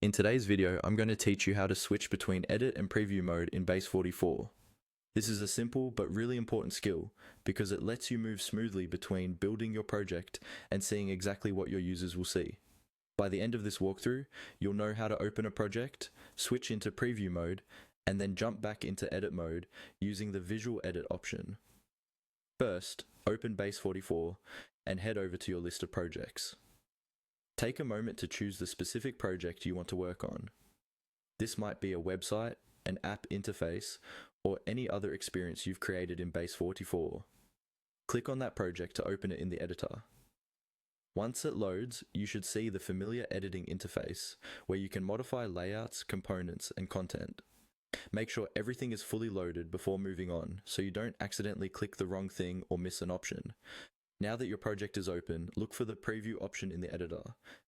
In today's video, I'm going to teach you how to switch between edit and preview mode in Base44. This is a simple but really important skill because it lets you move smoothly between building your project and seeing exactly what your users will see. By the end of this walkthrough, you'll know how to open a project, switch into preview mode, and then jump back into edit mode using the visual edit option. First, open Base44 and head over to your list of projects. Take a moment to choose the specific project you want to work on. This might be a website, an app interface, or any other experience you've created in Base44. Click on that project to open it in the editor. Once it loads, you should see the familiar editing interface, where you can modify layouts, components, and content. Make sure everything is fully loaded before moving on, so you don't accidentally click the wrong thing or miss an option. Now that your project is open, look for the preview option in the editor.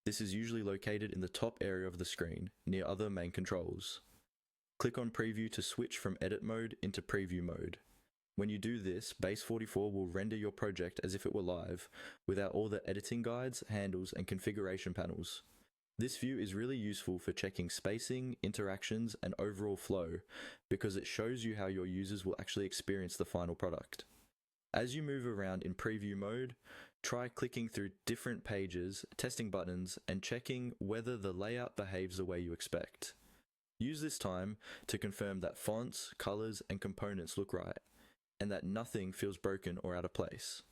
This is usually located in the top area of the screen, near other main controls. Click on preview to switch from edit mode into preview mode. When you do this, Base44 will render your project as if it were live, without all the editing guides, handles, and configuration panels. This view is really useful for checking spacing, interactions, and overall flow, because it shows you how your users will actually experience the final product. As you move around in preview mode, try clicking through different pages, testing buttons, and checking whether the layout behaves the way you expect. Use this time to confirm that fonts, colors, and components look right, and that nothing feels broken or out of place.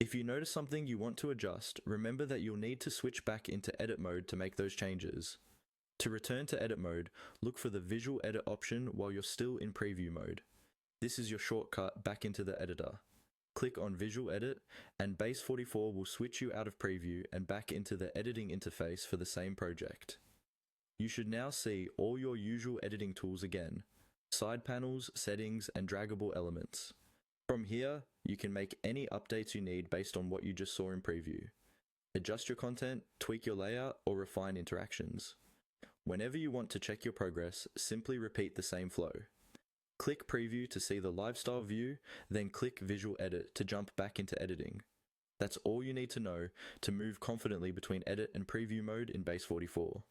If you notice something you want to adjust, remember that you'll need to switch back into edit mode to make those changes. To return to edit mode, look for the visual edit option while you're still in preview mode. This is your shortcut back into the editor. Click on Visual Edit, and Base44 will switch you out of preview and back into the editing interface for the same project. You should now see all your usual editing tools again: side panels, settings, and draggable elements. From here, you can make any updates you need based on what you just saw in preview. Adjust your content, tweak your layout, or refine interactions. Whenever you want to check your progress, simply repeat the same flow. Click Preview to see the lifestyle view, then click Visual Edit to jump back into editing. That's all you need to know to move confidently between edit and preview mode in Base44.